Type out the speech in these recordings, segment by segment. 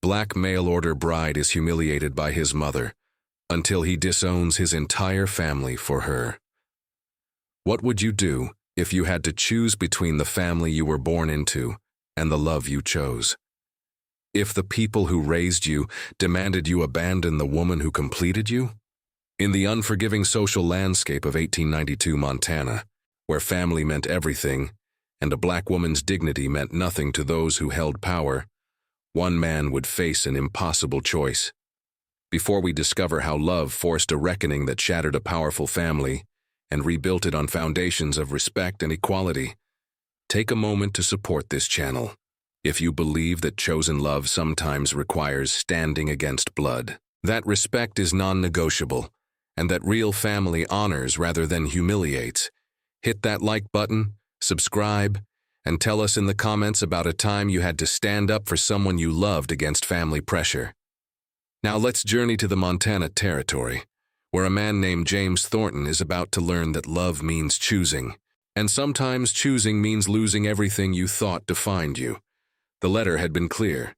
black mail-order bride is humiliated by his mother until he disowns his entire family for her. What would you do if you had to choose between the family you were born into and the love you chose? If the people who raised you demanded you abandon the woman who completed you? In the unforgiving social landscape of 1892 Montana, where family meant everything and a black woman's dignity meant nothing to those who held power, one man would face an impossible choice. Before we discover how love forced a reckoning that shattered a powerful family and rebuilt it on foundations of respect and equality, take a moment to support this channel. If you believe that chosen love sometimes requires standing against blood, that respect is non-negotiable, and that real family honors rather than humiliates, hit that like button, subscribe, and tell us in the comments about a time you had to stand up for someone you loved against family pressure. Now let's journey to the Montana Territory, where a man named James Thornton is about to learn that love means choosing, and sometimes choosing means losing everything you thought defined you. The letter had been clear: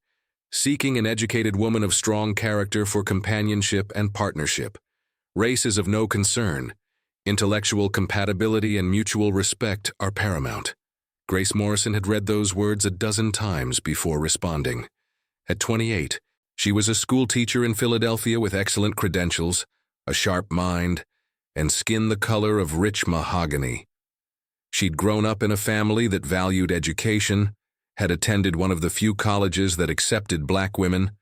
seeking an educated woman of strong character for companionship and partnership. Race is of no concern. Intellectual compatibility and mutual respect are paramount. Grace Morrison had read those words a dozen times before responding. At 28, she was a school teacher in Philadelphia with excellent credentials, a sharp mind, and skin the color of rich mahogany. She'd grown up in a family that valued education, had attended one of the few colleges that accepted black women,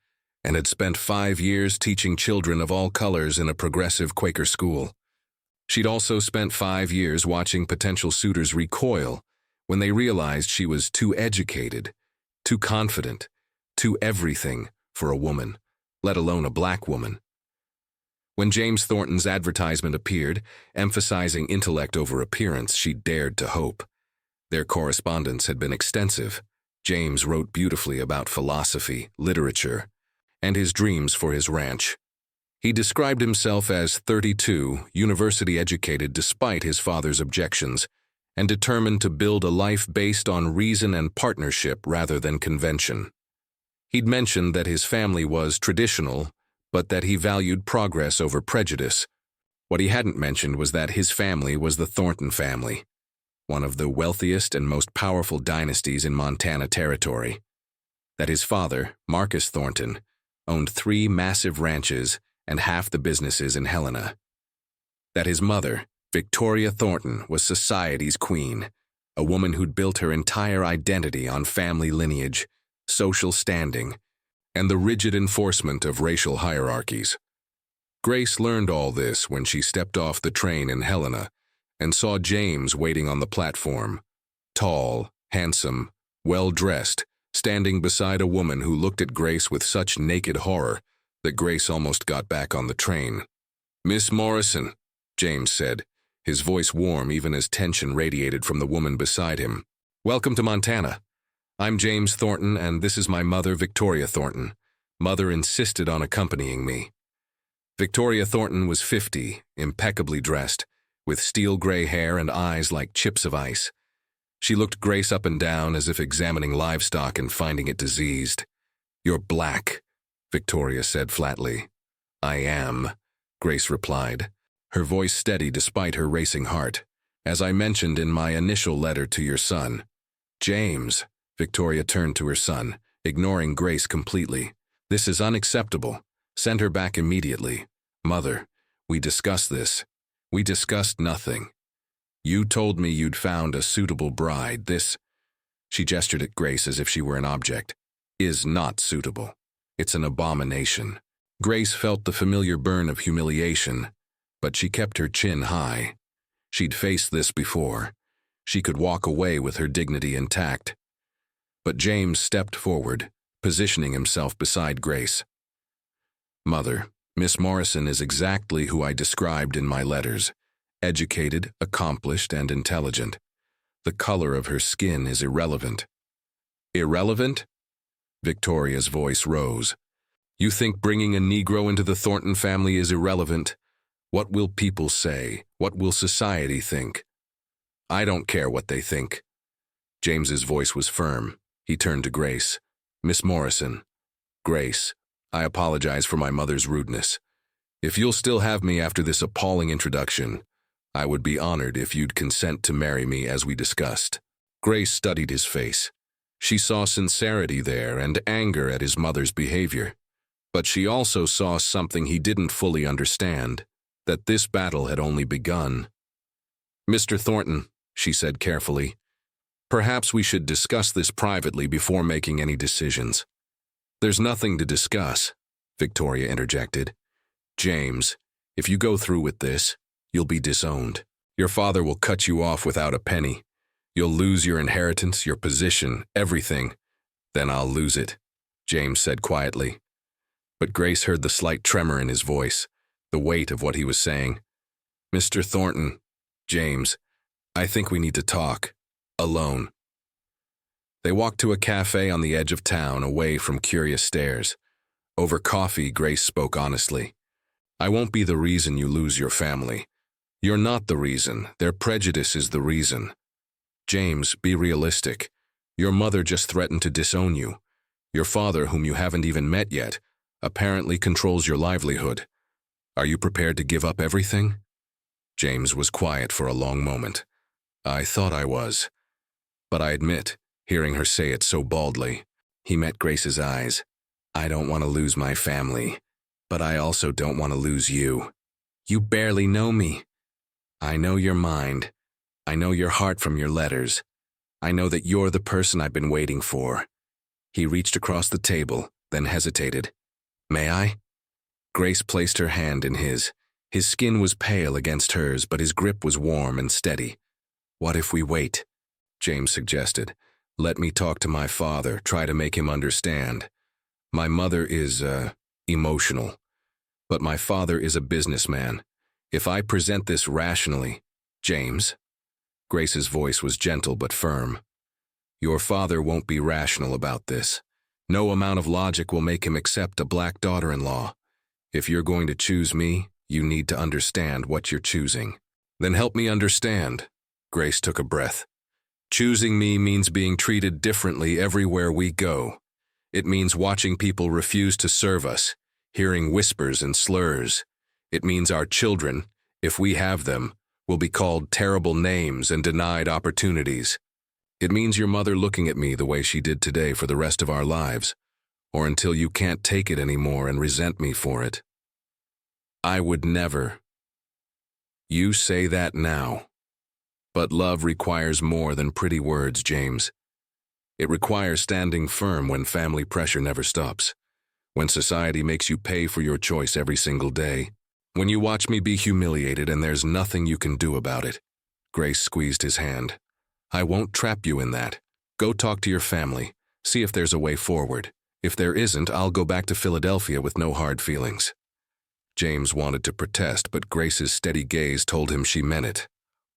and had spent 5 years teaching children of all colors in a progressive Quaker school. She'd also spent 5 years watching potential suitors recoil when they realized she was too educated, too confident, too everything for a woman, let alone a black woman. When James Thornton's advertisement appeared, emphasizing intellect over appearance, she dared to hope. Their correspondence had been extensive. James wrote beautifully about philosophy, literature, and his dreams for his ranch. He described himself as 32, university-educated despite his father's objections, and determined to build a life based on reason and partnership rather than convention. He'd mentioned that his family was traditional, but that he valued progress over prejudice. What he hadn't mentioned was that his family was the Thornton family, one of the wealthiest and most powerful dynasties in Montana Territory. That his father, Marcus Thornton, owned 3 massive ranches and half the businesses in Helena. That his mother, Victoria Thornton, was society's queen, a woman who'd built her entire identity on family lineage, social standing, and the rigid enforcement of racial hierarchies. Grace learned all this when she stepped off the train in Helena and saw James waiting on the platform, tall, handsome, well-dressed, standing beside a woman who looked at Grace with such naked horror that Grace almost got back on the train. "Miss Morrison," James said, his voice warm even as tension radiated from the woman beside him. "Welcome to Montana. I'm James Thornton, and this is my mother, Victoria Thornton. Mother insisted on accompanying me." Victoria Thornton was 50, impeccably dressed, with steel gray hair and eyes like chips of ice. She looked Grace up and down as if examining livestock and finding it diseased. "You're black," Victoria said flatly. "I am," Grace replied, her voice steady despite her racing heart. "As I mentioned in my initial letter to your son." "James," Victoria turned to her son, ignoring Grace completely. "This is unacceptable. Send her back immediately." "Mother, we discussed this." "We discussed nothing. You told me you'd found a suitable bride. This," she gestured at Grace as if she were an object, "is not suitable. It's an abomination." Grace felt the familiar burn of humiliation, but she kept her chin high. She'd faced this before. She could walk away with her dignity intact. But James stepped forward, positioning himself beside Grace. "Mother, Miss Morrison is exactly who I described in my letters. Educated, accomplished, and intelligent. The color of her skin is irrelevant." "Irrelevant?" Victoria's voice rose. "You think bringing a Negro into the Thornton family is irrelevant? What will people say? What will society think?" "I don't care what they think." James's voice was firm. He turned to Grace. "Miss Morrison, Grace, I apologize for my mother's rudeness. If you'll still have me after this appalling introduction, I would be honored if you'd consent to marry me as we discussed. Grace studied his face. She saw sincerity there and anger at his mother's behavior. But she also saw something he didn't fully understand, that this battle had only begun. Mr. Thornton, she said carefully, perhaps we should discuss this privately before making any decisions. There's nothing to discuss, Victoria interjected. James, if you go through with this, you'll be disowned. Your father will cut you off without a penny. You'll lose your inheritance, your position, everything. Then I'll lose it, James said quietly. But Grace heard the slight tremor in his voice, the weight of what he was saying. Mr. Thornton, James, I think we need to talk, alone. They walked to a cafe on the edge of town, away from curious stares. Over coffee, Grace spoke honestly. I won't be the reason you lose your family. You're not the reason. Their prejudice is the reason. James, be realistic. Your mother just threatened to disown you. Your father, whom you haven't even met yet, apparently controls your livelihood. Are you prepared to give up everything? James was quiet for a long moment. I thought I was. But I admit, hearing her say it so baldly, he met Grace's eyes. I don't want to lose my family, but I also don't want to lose you. You barely know me. I know your mind. I know your heart from your letters. I know that you're the person I've been waiting for. He reached across the table, then hesitated. May I? Grace placed her hand in his. His skin was pale against hers, but his grip was warm and steady. What if we wait? James suggested. Let me talk to my father, try to make him understand. My mother is, emotional. But my father is a businessman. If I present this rationally, James? Grace's voice was gentle but firm. Your father won't be rational about this. No amount of logic will make him accept a black daughter-in-law. If you're going to choose me, you need to understand what you're choosing. Then help me understand. Grace took a breath. Choosing me means being treated differently everywhere we go. It means watching people refuse to serve us, hearing whispers and slurs. It means our children, if we have them, will be called terrible names and denied opportunities. It means your mother looking at me the way she did today for the rest of our lives, or until you can't take it anymore and resent me for it. I would never. You say that now. But love requires more than pretty words, James. It requires standing firm when family pressure never stops, when society makes you pay for your choice every single day, when you watch me be humiliated and there's nothing you can do about it. Grace squeezed his hand. I won't trap you in that. Go talk to your family. See if there's a way forward. If there isn't, I'll go back to Philadelphia with no hard feelings. James wanted to protest, but Grace's steady gaze told him she meant it.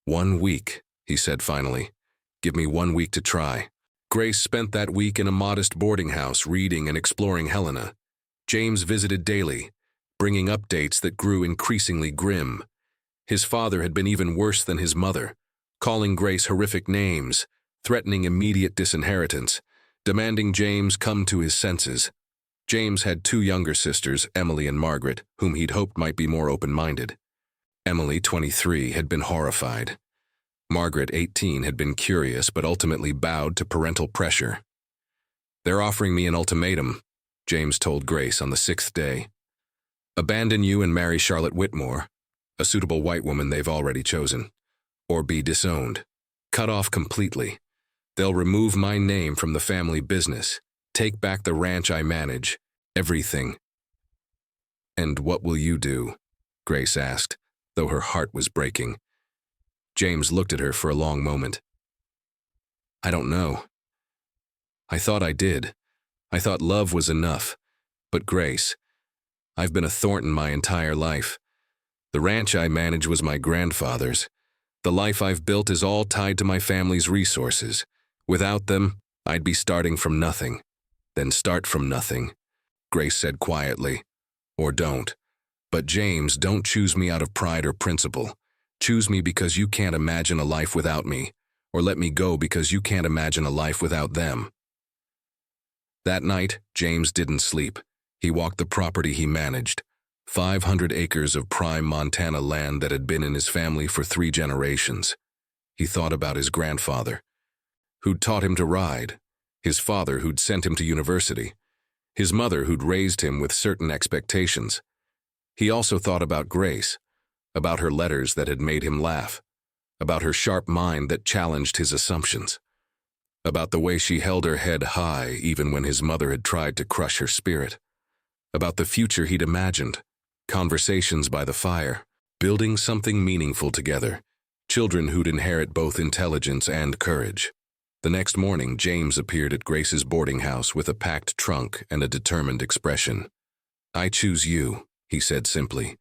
1 week, he said finally. Give me 1 week to try. Grace spent that week in a modest boarding house reading and exploring Helena. James visited daily, bringing updates that grew increasingly grim. His father had been even worse than his mother, calling Grace horrific names, threatening immediate disinheritance, demanding James come to his senses. James had 2 younger sisters, Emily and Margaret, whom he'd hoped might be more open-minded. Emily, 23, had been horrified. Margaret, 18, had been curious but ultimately bowed to parental pressure. They're offering me an ultimatum, James told Grace on the 6th day. Abandon you and marry Charlotte Whitmore, a suitable white woman they've already chosen, or be disowned. Cut off completely. They'll remove my name from the family business, take back the ranch I manage, everything. And what will you do? Grace asked, though her heart was breaking. James looked at her for a long moment. I don't know. I thought I did. I thought love was enough. But Grace, I've been a Thornton my entire life. The ranch I manage was my grandfather's. The life I've built is all tied to my family's resources. Without them, I'd be starting from nothing. Then start from nothing, Grace said quietly. Or don't. But James, don't choose me out of pride or principle. Choose me because you can't imagine a life without me, or let me go because you can't imagine a life without them. That night, James didn't sleep. He walked the property he managed, 500 acres of prime Montana land that had been in his family for 3 generations. He thought about his grandfather, who'd taught him to ride, his father who'd sent him to university, his mother who'd raised him with certain expectations. He also thought about Grace, about her letters that had made him laugh, about her sharp mind that challenged his assumptions, about the way she held her head high even when his mother had tried to crush her spirit, about the future he'd imagined, conversations by the fire, building something meaningful together, children who'd inherit both intelligence and courage. The next morning, James appeared at Grace's boarding house with a packed trunk and a determined expression. "I choose you," he said simply.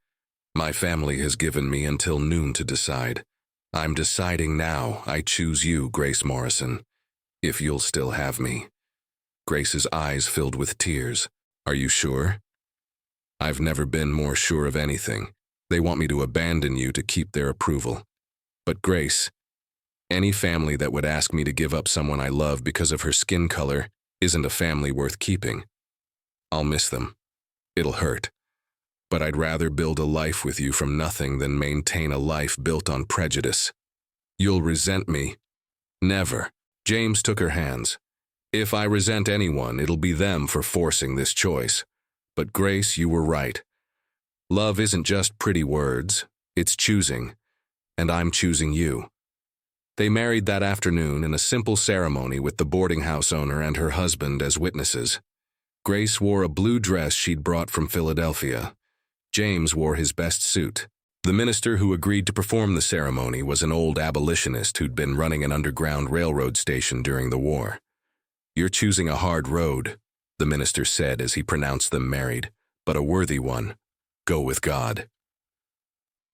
"My family has given me until noon to decide. I'm deciding now. I choose you, Grace Morrison, if you'll still have me." Grace's eyes filled with tears. "Are you sure?" "I've never been more sure of anything. They want me to abandon you to keep their approval. But Grace, any family that would ask me to give up someone I love because of her skin color isn't a family worth keeping. I'll miss them. It'll hurt. But I'd rather build a life with you from nothing than maintain a life built on prejudice. You'll resent me." "Never." James took her hands. "If I resent anyone, it'll be them for forcing this choice. But Grace, you were right. Love isn't just pretty words, it's choosing. And I'm choosing you." They married that afternoon in a simple ceremony with the boarding house owner and her husband as witnesses. Grace wore a blue dress she'd brought from Philadelphia. James wore his best suit. The minister who agreed to perform the ceremony was an old abolitionist who'd been running an underground railroad station during the war. "You're choosing a hard road," the minister said as he pronounced them married, "but a worthy one. Go with God."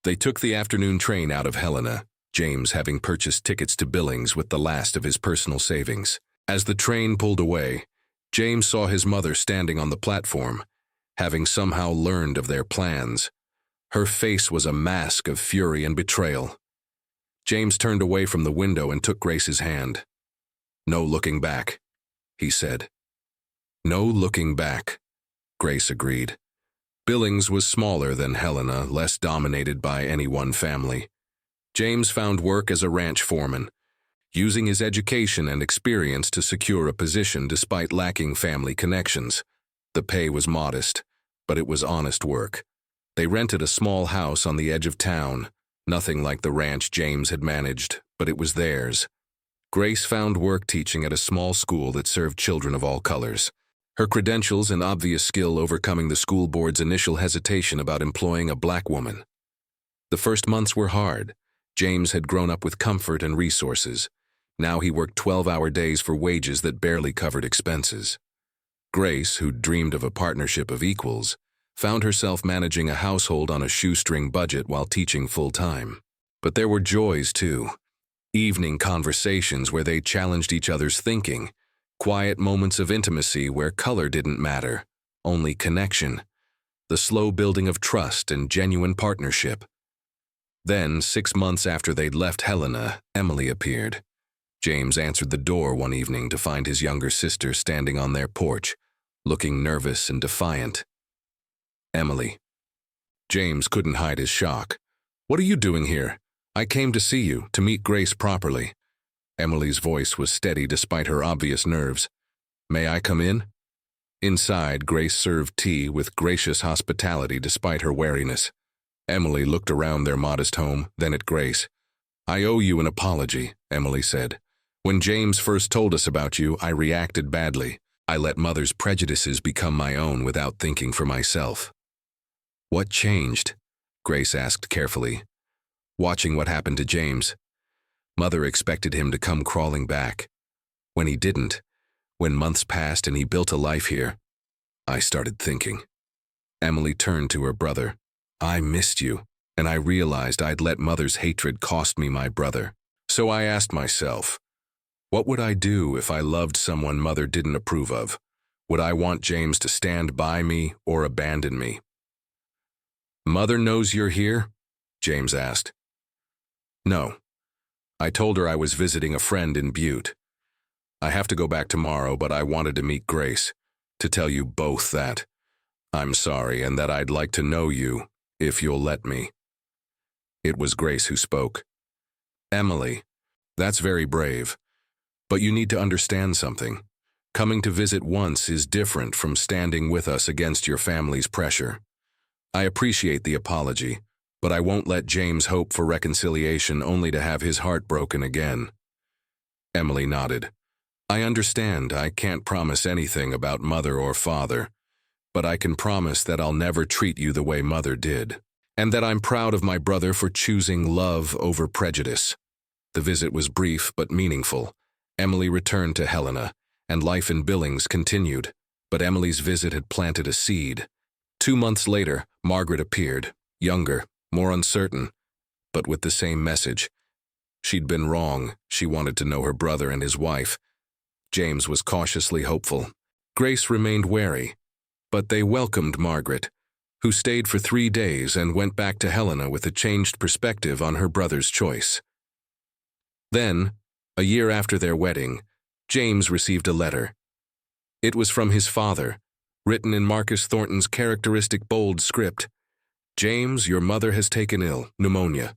They took the afternoon train out of Helena, James having purchased tickets to Billings with the last of his personal savings. As the train pulled away, James saw his mother standing on the platform, having somehow learned of their plans. Her face was a mask of fury and betrayal. James turned away from the window and took Grace's hand. "No looking back," he said. "No looking back," Grace agreed. Billings was smaller than Helena, less dominated by any one family. James found work as a ranch foreman, using his education and experience to secure a position despite lacking family connections. The pay was modest, but it was honest work. They rented a small house on the edge of town, nothing like the ranch James had managed, but it was theirs. Grace found work teaching at a small school that served children of all colors. Her credentials and obvious skill overcoming the school board's initial hesitation about employing a black woman. The first months were hard. James had grown up with comfort and resources. Now he worked 12-hour days for wages that barely covered expenses. Grace, who'd dreamed of a partnership of equals, found herself managing a household on a shoestring budget while teaching full-time. But there were joys, too. Evening conversations where they challenged each other's thinking. Quiet moments of intimacy where color didn't matter, only connection. The slow building of trust and genuine partnership. Then, 6 months after they'd left Helena, Emily appeared. James answered the door one evening to find his younger sister standing on their porch, looking nervous and defiant. "Emily." James couldn't hide his shock. "What are you doing here? I came to see you, to meet Grace properly." Emily's voice was steady despite her obvious nerves. "May I come in?" Inside, Grace served tea with gracious hospitality despite her wariness. Emily looked around their modest home, then at Grace. "I owe you an apology," Emily said. "When James first told us about you, I reacted badly. I let Mother's prejudices become my own without thinking for myself." "What changed?" Grace asked carefully, watching what happened to James. Mother expected him to come crawling back. When he didn't, when months passed and he built a life here, I started thinking. Emily turned to her brother. "I missed you, and I realized I'd let Mother's hatred cost me my brother. So I asked myself, what would I do if I loved someone Mother didn't approve of? Would I want James to stand by me or abandon me?" "Mother knows you're here?" James asked. "No. I told her I was visiting a friend in Butte. I have to go back tomorrow, but I wanted to meet Grace, to tell you both that I'm sorry and that I'd like to know you, if you'll let me." It was Grace who spoke. "Emily, that's very brave. But you need to understand something. Coming to visit once is different from standing with us against your family's pressure. I appreciate the apology, but I won't let James hope for reconciliation only to have his heart broken again." Emily nodded. "I understand I can't promise anything about mother or father, but I can promise that I'll never treat you the way mother did, and that I'm proud of my brother for choosing love over prejudice." The visit was brief but meaningful. Emily returned to Helena, and life in Billings continued, but Emily's visit had planted a seed. 2 months later, Margaret appeared, younger, more uncertain, but with the same message. She'd been wrong. She wanted to know her brother and his wife. James was cautiously hopeful. Grace remained wary, but they welcomed Margaret, who stayed for 3 days and went back to Helena with a changed perspective on her brother's choice. Then, a year after their wedding, James received a letter. It was from his father, written in Marcus Thornton's characteristic bold script. "James, your mother has taken ill, pneumonia.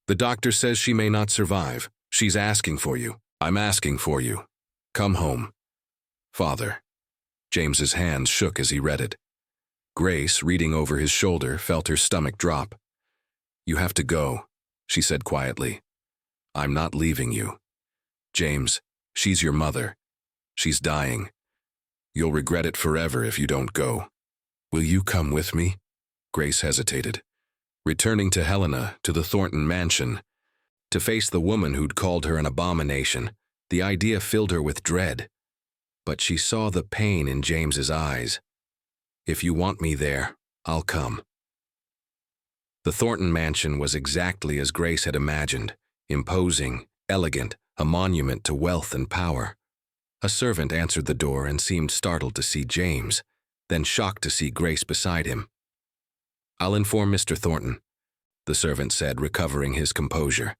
The doctor says she may not survive. She's asking for you. I'm asking for you. Come home. Father." James's hands shook as he read it. Grace, reading over his shoulder, felt her stomach drop. "You have to go," she said quietly. "I'm not leaving you. James, she's your mother. She's dying. You'll regret it forever if you don't go. Will you come with me?" Grace hesitated. Returning to Helena, to the Thornton mansion, to face the woman who'd called her an abomination, the idea filled her with dread. But she saw the pain in James's eyes. "If you want me there, I'll come." The Thornton mansion was exactly as Grace had imagined, imposing, elegant, a monument to wealth and power. A servant answered the door and seemed startled to see James, then shocked to see Grace beside him. "I'll inform Mr. Thornton," the servant said, recovering his composure.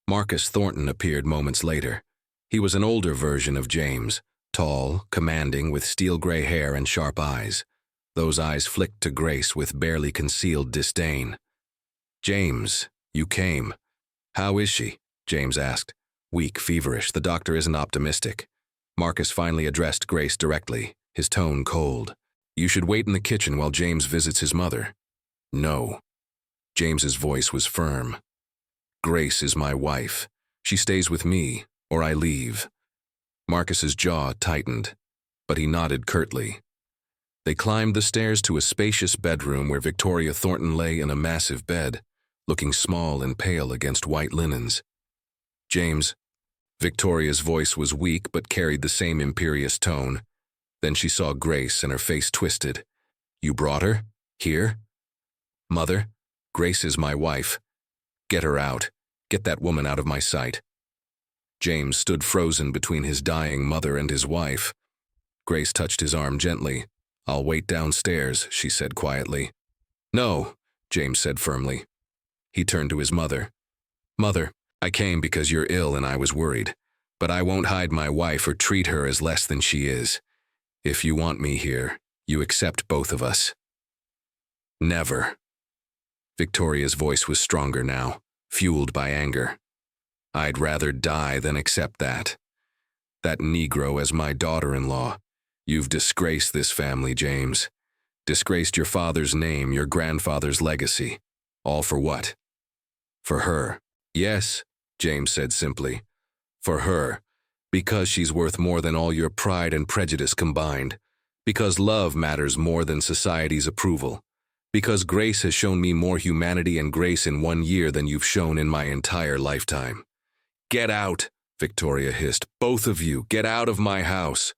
Marcus Thornton appeared moments later. He was an older version of James, tall, commanding, with steel-gray hair and sharp eyes. Those eyes flicked to Grace with barely concealed disdain. "James, you came. How is she?" James asked. "Weak, feverish. The doctor isn't optimistic." Marcus finally addressed Grace directly, his tone cold. "You should wait in the kitchen while James visits his mother." "No." James's voice was firm. "Grace is my wife. She stays with me, or I leave." Marcus's jaw tightened, but he nodded curtly. They climbed the stairs to a spacious bedroom where Victoria Thornton lay in a massive bed, looking small and pale against white linens. "James." Victoria's voice was weak but carried the same imperious tone. Then she saw Grace and her face twisted. "You brought her? Here?" "Mother, Grace is my wife. Get her out. Get that woman out of my sight." James stood frozen between his dying mother and his wife. Grace touched his arm gently. "I'll wait downstairs," she said quietly. "No," James said firmly. He turned to his mother. "Mother, I came because you're ill and I was worried, but I won't hide my wife or treat her as less than she is. If you want me here, you accept both of us." "Never." Victoria's voice was stronger now, fueled by anger. "I'd rather die than accept that. That Negro as my daughter-in-law. You've disgraced this family, James. Disgraced your father's name, your grandfather's legacy. All for what?" "For her." "Yes," James said simply. "For her. Because she's worth more than all your pride and prejudice combined. Because love matters more than society's approval. Because Grace has shown me more humanity and grace in 1 year than you've shown in my entire lifetime." "Get out," Victoria hissed. "Both of you, get out of my house."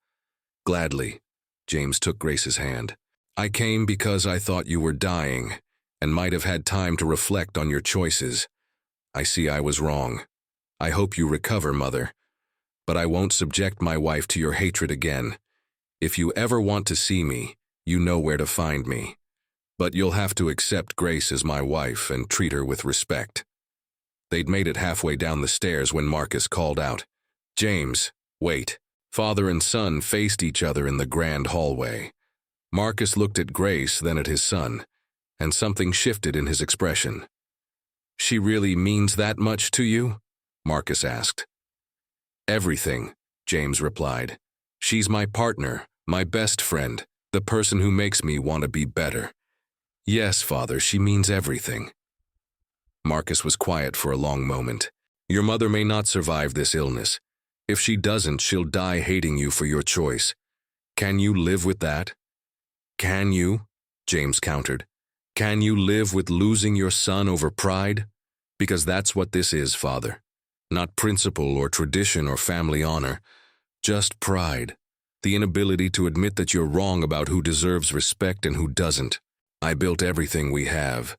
"Gladly." James took Grace's hand. "I came because I thought you were dying and might have had time to reflect on your choices. I see I was wrong. I hope you recover, Mother. But I won't subject my wife to your hatred again. If you ever want to see me, you know where to find me. But you'll have to accept Grace as my wife and treat her with respect." They'd made it halfway down the stairs when Marcus called out, "James, wait." Father and son faced each other in the grand hallway. Marcus looked at Grace, then at his son, and something shifted in his expression. "She really means that much to you?" Marcus asked. "Everything," James replied. "She's my partner, my best friend, the person who makes me want to be better." "Yes, Father, she means everything." Marcus was quiet for a long moment. "Your mother may not survive this illness. If she doesn't, she'll die hating you for your choice. Can you live with that?" "Can you?" James countered. "Can you live with losing your son over pride? Because that's what this is, Father. Not principle or tradition or family honor. Just pride. The inability to admit that you're wrong about who deserves respect and who doesn't. I built everything we have.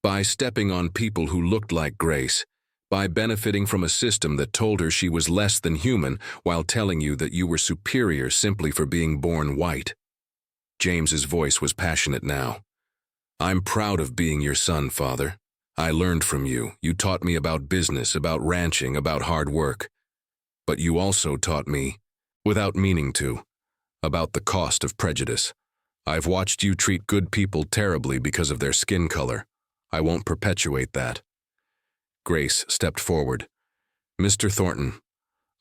By stepping on people who looked like Grace. By benefiting from a system that told her she was less than human while telling you that you were superior simply for being born white." James's voice was passionate now. "I'm proud of being your son, Father. I learned from you. You taught me about business, about ranching, about hard work. But you also taught me, without meaning to, about the cost of prejudice. I've watched you treat good people terribly because of their skin color. I won't perpetuate that." Grace stepped forward. "Mr. Thornton,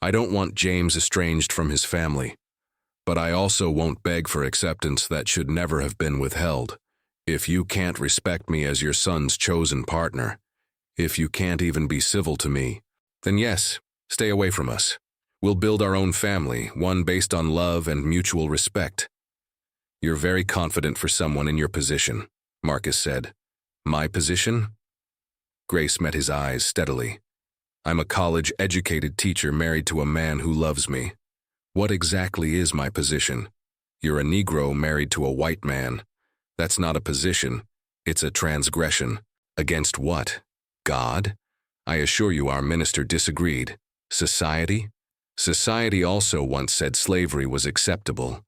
I don't want James estranged from his family, but I also won't beg for acceptance that should never have been withheld. If you can't respect me as your son's chosen partner, if you can't even be civil to me, then yes, stay away from us. We'll build our own family, one based on love and mutual respect." "You're very confident for someone in your position," Marcus said. "My position?" Grace met his eyes steadily. "I'm a college-educated teacher married to a man who loves me. What exactly is my position? You're a Negro married to a white man. That's not a position, it's a transgression. Against what? God? I assure you our minister disagreed. Society? Society also once said slavery was acceptable.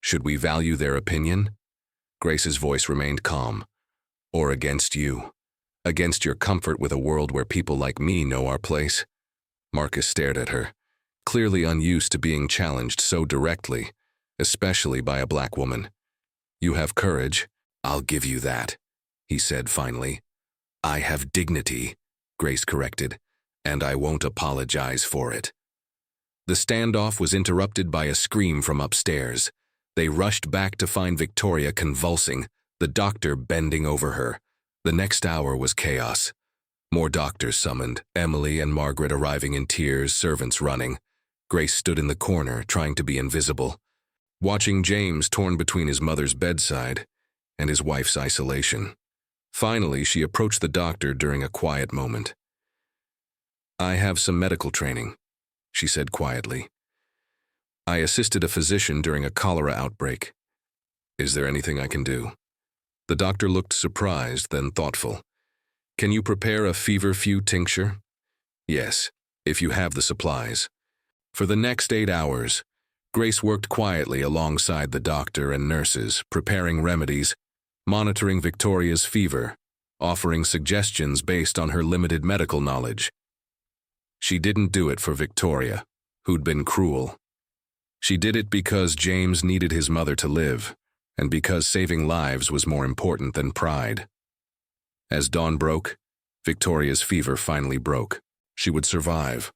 Should we value their opinion?" Grace's voice remained calm. "Or against you? Against your comfort with a world where people like me know our place?" Marcus stared at her, clearly unused to being challenged so directly, especially by a black woman. "You have courage, I'll give you that," he said finally. "I have dignity," Grace corrected, "and I won't apologize for it." The standoff was interrupted by a scream from upstairs. They rushed back to find Victoria convulsing, the doctor bending over her. The next hour was chaos. More doctors summoned, Emily and Margaret arriving in tears, servants running. Grace stood in the corner, trying to be invisible, watching James torn between his mother's bedside and his wife's isolation. Finally, she approached the doctor during a quiet moment. "I have some medical training," she said quietly. "I assisted a physician during a cholera outbreak. Is there anything I can do?" The doctor looked surprised, then thoughtful. "Can you prepare a feverfew tincture?" "Yes, if you have the supplies." For the next 8 hours, Grace worked quietly alongside the doctor and nurses, preparing remedies, monitoring Victoria's fever, offering suggestions based on her limited medical knowledge. She didn't do it for Victoria, who'd been cruel. She did it because James needed his mother to live, and because saving lives was more important than pride. As dawn broke, Victoria's fever finally broke. She would survive.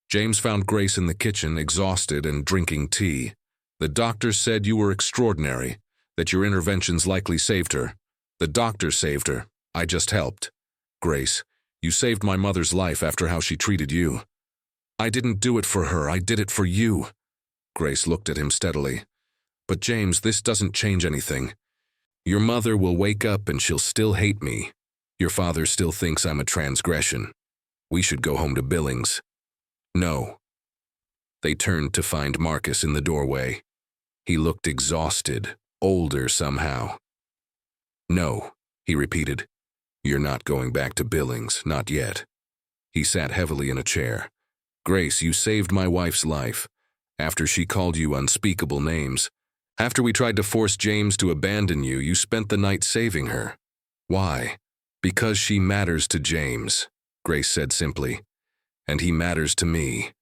James found Grace in the kitchen, exhausted and drinking tea. "The doctor said you were extraordinary, that your interventions likely saved her. The doctor saved her. I just helped. Grace, you saved my mother's life after how she treated you." "I didn't do it for her, I did it for you." Grace looked at him steadily. "But James, this doesn't change anything. Your mother will wake up and she'll still hate me. Your father still thinks I'm a transgression. We should go home to Billings." "No." They turned to find Marcus in the doorway. He looked exhausted, older somehow. "No," he repeated. "You're not going back to Billings, not yet." He sat heavily in a chair. "Grace, you saved my wife's life, after she called you unspeakable names. After we tried to force James to abandon you, you spent the night saving her. Why? Because she matters to James," Grace said simply. "And he matters to me."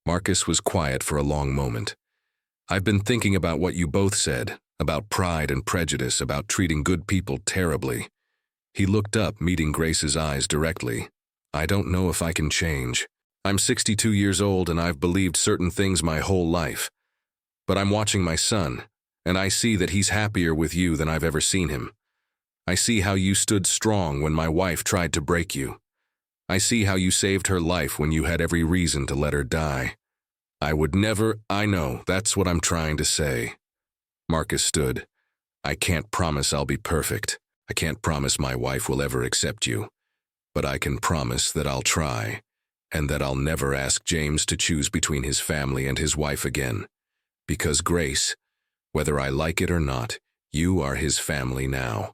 Marcus was quiet for a long moment. I've been thinking about what you both said, about pride and prejudice, about treating good people terribly. He looked up, meeting Grace's eyes directly. I don't know if I can change. I'm 62 years old and I've believed certain things my whole life. But I'm watching my son, and I see that he's happier with you than I've ever seen him. I see how you stood strong when my wife tried to break you. I see how you saved her life when you had every reason to let her die. I would never, I know, that's what I'm trying to say. Marcus stood. I can't promise I'll be perfect. I can't promise my wife will ever accept you. But I can promise that I'll try, and that I'll never ask James to choose between his family and his wife again. Because Grace, whether I like it or not, you are his family now.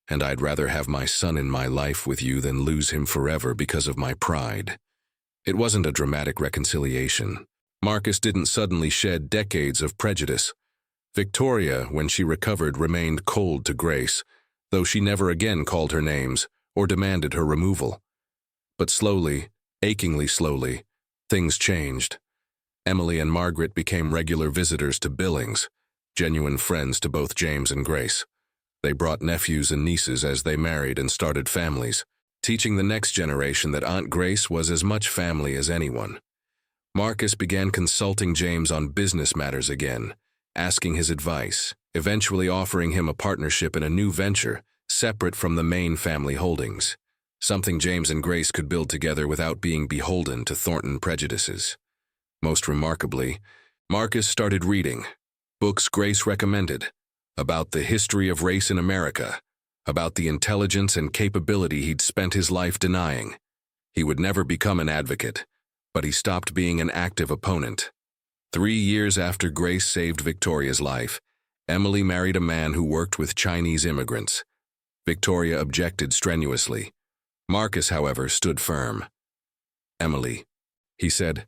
And I'd rather have my son in my life with you than lose him forever because of my pride. It wasn't a dramatic reconciliation. Marcus didn't suddenly shed decades of prejudice. Victoria, when she recovered, remained cold to Grace, though she never again called her names or demanded her removal. But slowly, achingly slowly, things changed. Emily and Margaret became regular visitors to Billings, genuine friends to both James and Grace. They brought nephews and nieces as they married and started families, teaching the next generation that Aunt Grace was as much family as anyone. Marcus began consulting James on business matters again, asking his advice, eventually offering him a partnership in a new venture, separate from the main family holdings, something James and Grace could build together without being beholden to Thornton prejudices. Most remarkably, Marcus started reading books Grace recommended, about the history of race in America, about the intelligence and capability he'd spent his life denying. He would never become an advocate, but he stopped being an active opponent. 3 years after Grace saved Victoria's life, Emily married a man who worked with Chinese immigrants. Victoria objected strenuously. Marcus, however, stood firm. Emily, he said,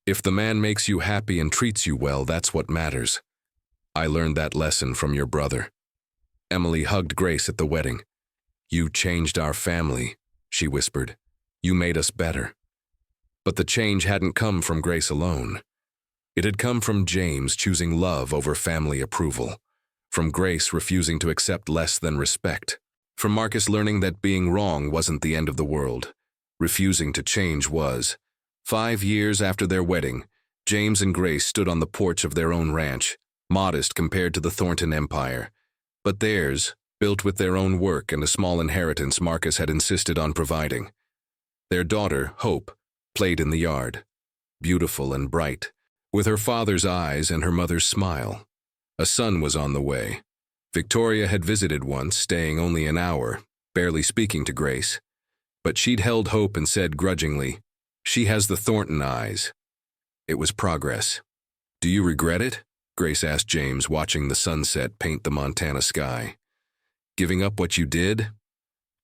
if the man makes you happy and treats you well, that's what matters. I learned that lesson from your brother. Emily hugged Grace at the wedding. You changed our family, she whispered. You made us better. But the change hadn't come from Grace alone. It had come from James choosing love over family approval, from Grace refusing to accept less than respect, from Marcus learning that being wrong wasn't the end of the world. Refusing to change was. 5 years after their wedding, James and Grace stood on the porch of their own ranch, modest compared to the Thornton empire, but theirs, built with their own work and a small inheritance Marcus had insisted on providing. Their daughter, Hope, played in the yard, beautiful and bright, with her father's eyes and her mother's smile. A son was on the way. Victoria had visited once, staying only an hour, barely speaking to Grace. But she'd held Hope and said grudgingly, she has the Thornton eyes. It was progress. Do you regret it? Grace asked James, watching the sunset paint the Montana sky. Giving up what you did?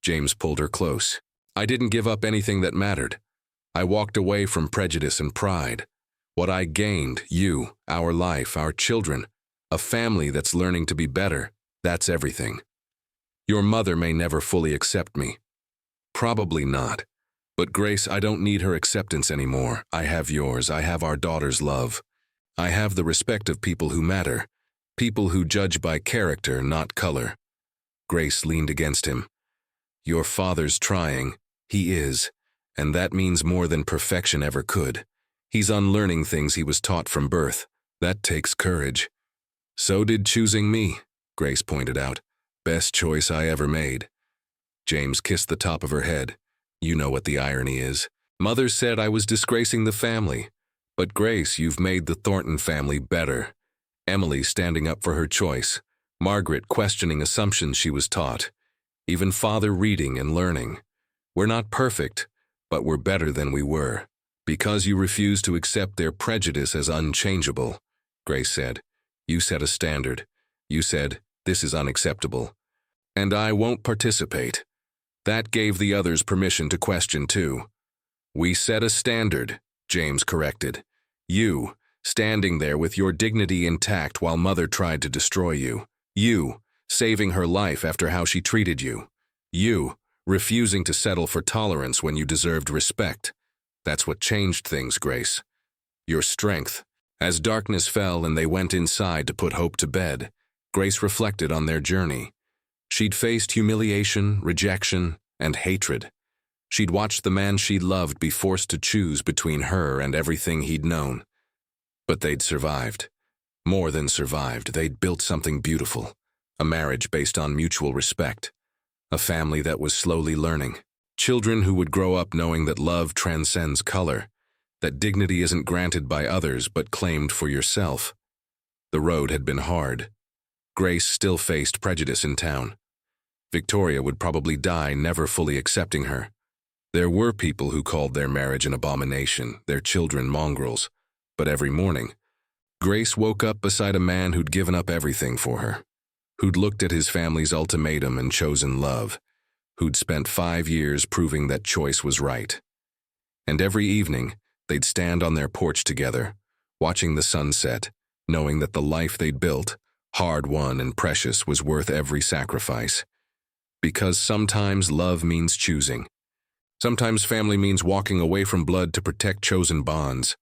James pulled her close. I didn't give up anything that mattered. I walked away from prejudice and pride. What I gained, you, our life, our children, a family that's learning to be better, that's everything. Your mother may never fully accept me. Probably not. But Grace, I don't need her acceptance anymore. I have yours. I have our daughter's love. I have the respect of people who matter, people who judge by character, not color. Grace leaned against him. Your father's trying. He is. And that means more than perfection ever could. He's unlearning things he was taught from birth. That takes courage. So did choosing me, Grace pointed out. Best choice I ever made. James kissed the top of her head. You know what the irony is. Mother said I was disgracing the family. But Grace, you've made the Thornton family better. Emily standing up for her choice. Margaret questioning assumptions she was taught. Even Father reading and learning. We're not perfect, but we're better than we were. Because you refuse to accept their prejudice as unchangeable, Grace said. You set a standard. You said, this is unacceptable. And I won't participate. That gave the others permission to question too. We set a standard, James corrected. You, standing there with your dignity intact while Mother tried to destroy you. You, saving her life after how she treated you. You, refusing to settle for tolerance when you deserved respect. That's what changed things, Grace. your strength. As darkness fell and they went inside to put hope to bed, Grace reflected on their journey. She'd faced humiliation, rejection, and hatred. She'd watched the man she loved be forced to choose between her and everything he'd known. But they'd survived. More than survived, they'd built something beautiful. A marriage based on mutual respect. A family that was slowly learning. Children who would grow up knowing that love transcends color, that dignity isn't granted by others but claimed for yourself. The road had been hard. Grace still faced prejudice in town. Victoria would probably die never fully accepting her. There were people who called their marriage an abomination, their children mongrels. But every morning, Grace woke up beside a man who'd given up everything for her, who'd looked at his family's ultimatum and chosen love, who'd spent 5 years proving that choice was right. And every evening, they'd stand on their porch together, watching the sunset, knowing that the life they'd built, hard-won and precious, was worth every sacrifice. Because sometimes love means choosing. Sometimes family means walking away from blood to protect chosen bonds.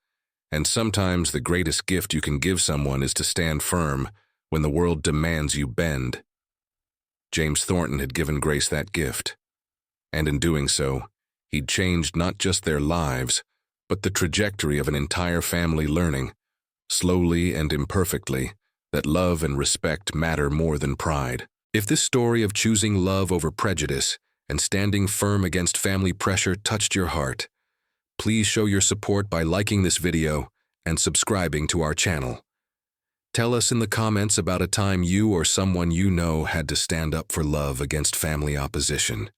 And sometimes the greatest gift you can give someone is to stand firm when the world demands you bend. James Thornton had given Grace that gift. And in doing so, he'd changed not just their lives, but the trajectory of an entire family learning, slowly and imperfectly, that love and respect matter more than pride. If this story of choosing love over prejudice and standing firm against family pressure touched your heart, please show your support by liking this video and subscribing to our channel. Tell us in the comments about a time you or someone you know had to stand up for love against family opposition.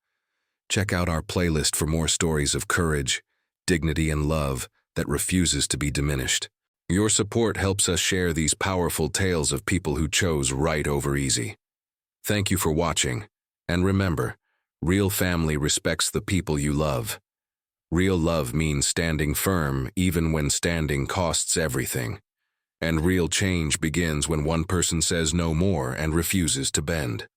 Check out our playlist for more stories of courage, dignity, and love that refuses to be diminished. Your support helps us share these powerful tales of people who chose right over easy. Thank you for watching, and remember, real family respects the people you love. Real love means standing firm even when standing costs everything. And real change begins when one person says no more and refuses to bend.